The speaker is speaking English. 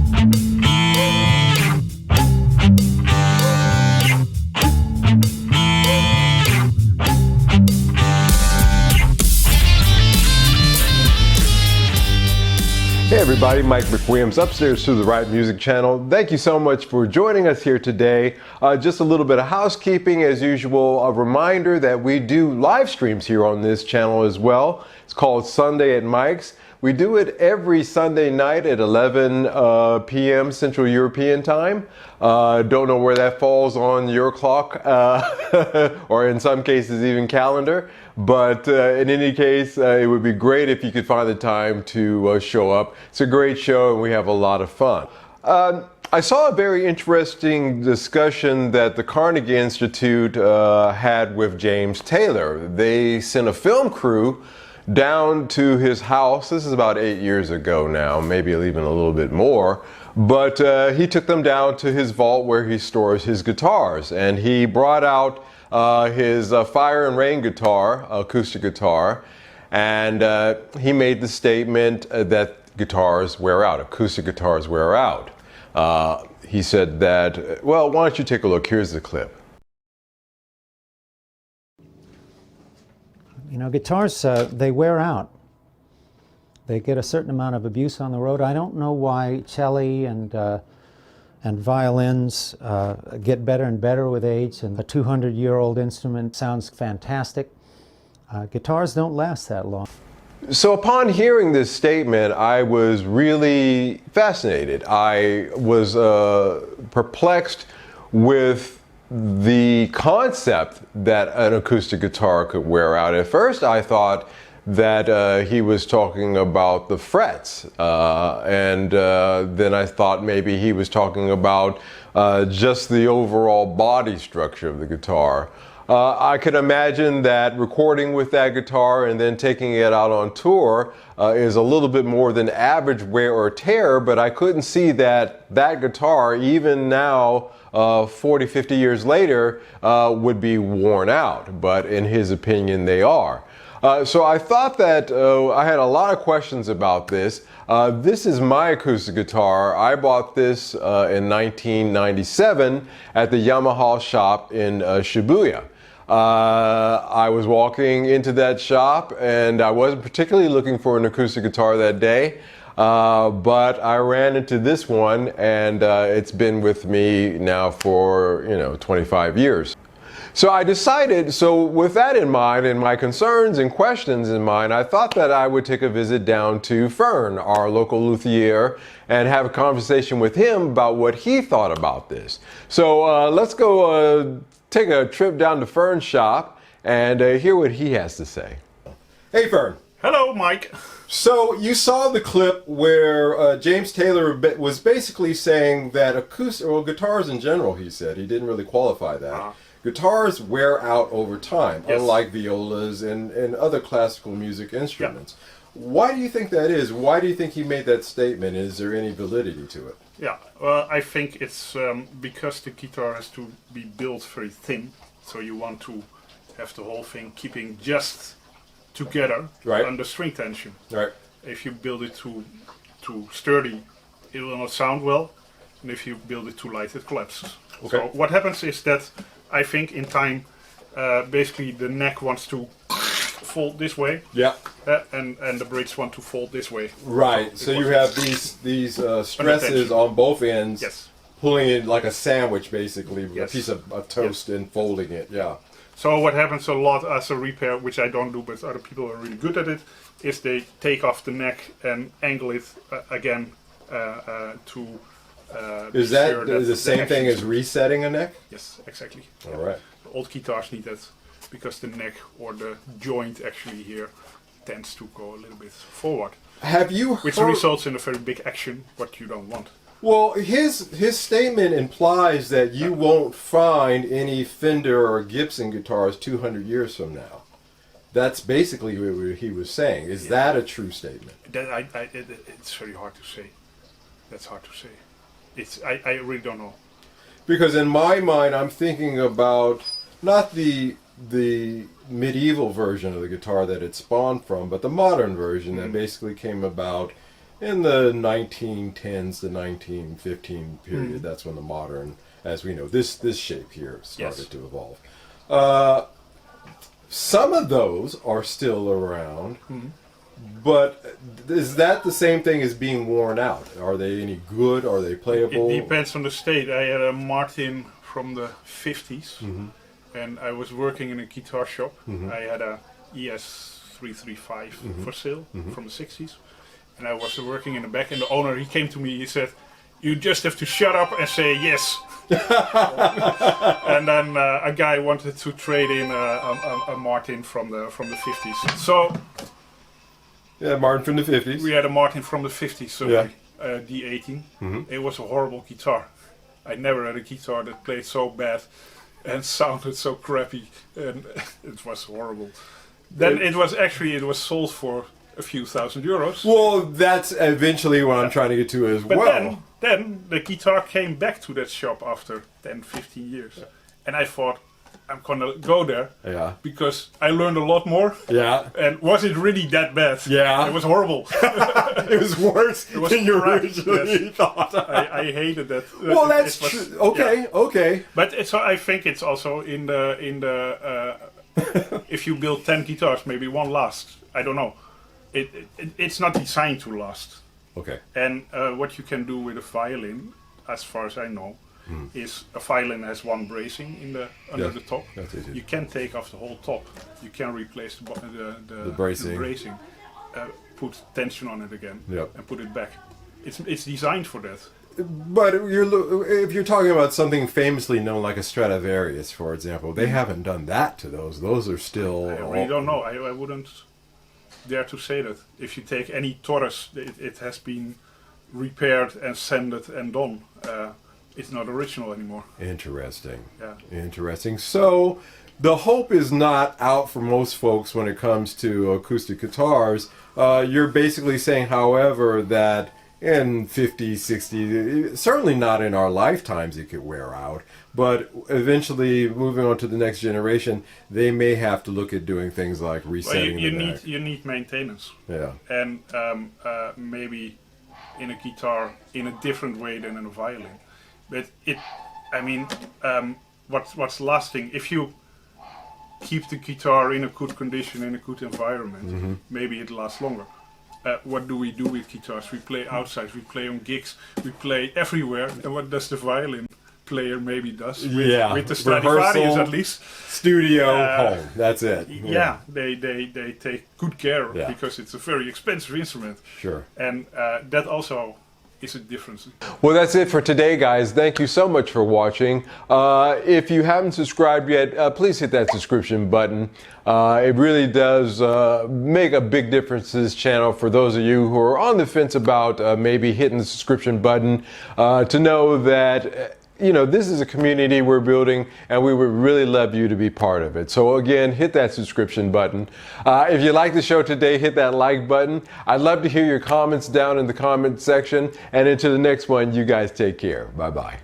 Hey everybody, Mike McWilliams, Upstairs to the Right Music Channel. Thank you so much for joining us here today. Just a little bit of housekeeping as usual. A reminder that we do live streams here on this channel as well. It's called Sunday at Mike's. We do it every Sunday night at 11 p.m. Central European Time. Don't know where that falls on your clock, or in some cases even calendar. But in any case, it would be great if you could find the time to show up. It's a great show and we have a lot of fun. I saw a very interesting discussion that the Carnegie Institute had with James Taylor. They sent a film crew down to his house. This is about 8 years ago now, maybe even a little bit more. But he took them down to his vault where he stores his guitars. And he brought out his Fire and Rain guitar, acoustic guitar. And he made the statement that guitars wear out, acoustic guitars wear out. He said that, well, why don't you take a look? Here's the clip. You know, guitars, they wear out. They get a certain amount of abuse on the road. I don't know why cello and violins get better and better with age, and a 200-year-old instrument sounds fantastic. Guitars don't last that long. So upon hearing this statement, I was really fascinated. I was perplexed with the concept that an acoustic guitar could wear out. At first I thought that he was talking about the frets, and then I thought maybe he was talking about just the overall body structure of the guitar. I could imagine that recording with that guitar and then taking it out on tour is a little bit more than average wear or tear, but I couldn't see that that guitar, even now 40, 50 years later, would be worn out. But in his opinion, they are. So I thought that I had a lot of questions about this. This is my acoustic guitar. I bought this in 1997 at the Yamaha shop in Shibuya. I was walking into that shop and I wasn't particularly looking for an acoustic guitar that day, but I ran into this one and it's been with me now for, 25 years. So I decided, so with that in mind and my concerns and questions in mind, I thought that I would take a visit down to Fern, our local luthier, and have a conversation with him about what he thought about this. So let's go take a trip down to Fern's shop and hear what he has to say. Hey Fern. Hello Mike. So you saw the clip where James Taylor was basically saying that guitars in general, he said, he didn't really qualify that. Guitars wear out over time, yes, unlike violas and other classical music instruments. Yeah. Why do you think that is? Why do you think he made that statement? Is there any validity to it? Yeah, well, I think it's because the guitar has to be built very thin, so you want to have the whole thing keeping just together, right, under string tension. Right. If you build it too sturdy, it will not sound well, and if you build it too light, it collapses. Okay. So what happens is that I think in time, basically the neck wants to fold this way, yeah, and the bridge want to fold this way. Right. So you have these stresses on both ends, yes, pulling it like a sandwich, basically, with yes, a piece of toast, yes, and folding it. Yeah. So what happens a lot as a repair, which I don't do, but other people are really good at it, is they take off the neck and angle it again to. Is that the same thing as resetting a neck? Yes, exactly. All right. The old guitars need that because the neck or the joint actually here tends to go a little bit forward. Have you heard? Which results in a very big action, what you don't want. Well, his statement implies that you won't find any Fender or Gibson guitars 200 years from now. That's basically what he was saying. Is that a true statement? It's very hard to say. That's hard to say. I really don't know. Because in my mind, I'm thinking about not the medieval version of the guitar that it spawned from, but the modern version that basically came about in the 1910s to 1915 period. That's when the modern, as we know, this shape here started to evolve. Some of those are still around, but is that the same thing as being worn out? Are they any good? Are they playable? It depends on the state. I had a Martin from the 50s, and I was working in a guitar shop. I had a ES335 for sale from the 60s, and I was working in the back, and the owner, he came to me, he said, "You just have to shut up and say yes." And then a guy wanted to trade in a Martin from the 50s. So yeah, Martin from the 50s. we had a Martin from the 50s, so D18. It was a horrible guitar. I never had a guitar that played so bad and sounded so crappy, and it was horrible. Then it was sold for a few €1,000. Well, that's eventually what I'm trying to get to as But well. then the guitar came back to that shop after 10, 15 years. And I thought, I'm gonna go there because I learned a lot more. Yeah. And was it really that bad? Yeah. It was horrible. It was worse than you originally thought. I hated that. Well, that's true. Okay, okay. But I think it's also in the if you build 10 guitars, maybe one lasts. I don't know. It's not designed to last. Okay. And what you can do with a violin, as far as I know, is a violin has one bracing under the top. That's it. You can take off the whole top. You can replace the bracing. Put tension on it again, and put it back. It's designed for that. But if you're talking about something famously known like a Stradivarius, for example, they haven't done that to those. Those are still... I really don't know. I wouldn't dare to say that. If you take any Taurus, it has been repaired and sanded and done. It's not original anymore. Interesting. Yeah. Interesting. So the hope is not out for most folks when it comes to acoustic guitars. You're basically saying, however, that in 50, 60, certainly not in our lifetimes it could wear out, but eventually moving on to the next generation, they may have to look at doing things like resetting the neck. You need maintenance. Yeah. And maybe in a guitar in a different way than in a violin. But what's lasting, if you keep the guitar in a good condition, in a good environment, maybe it lasts longer. What do we do with guitars? We play outside, we play on gigs, we play everywhere. And what does the violin player maybe does? With the Stradivarius, rehearsal, at least. Studio, home. That's it. Yeah, they take good care of because it's a very expensive instrument. Sure. And that also is a difference. Well, that's it for today, guys. Thank you so much for watching. If you haven't subscribed yet, please hit that subscription button. It really does make a big difference to this channel for those of you who are on the fence about maybe hitting the subscription button to know that this is a community we're building, and we would really love you to be part of it. So again, hit that subscription button. If you like the show today, hit that like button. I'd love to hear your comments down in the comment section. And until the next one, you guys take care. Bye-bye.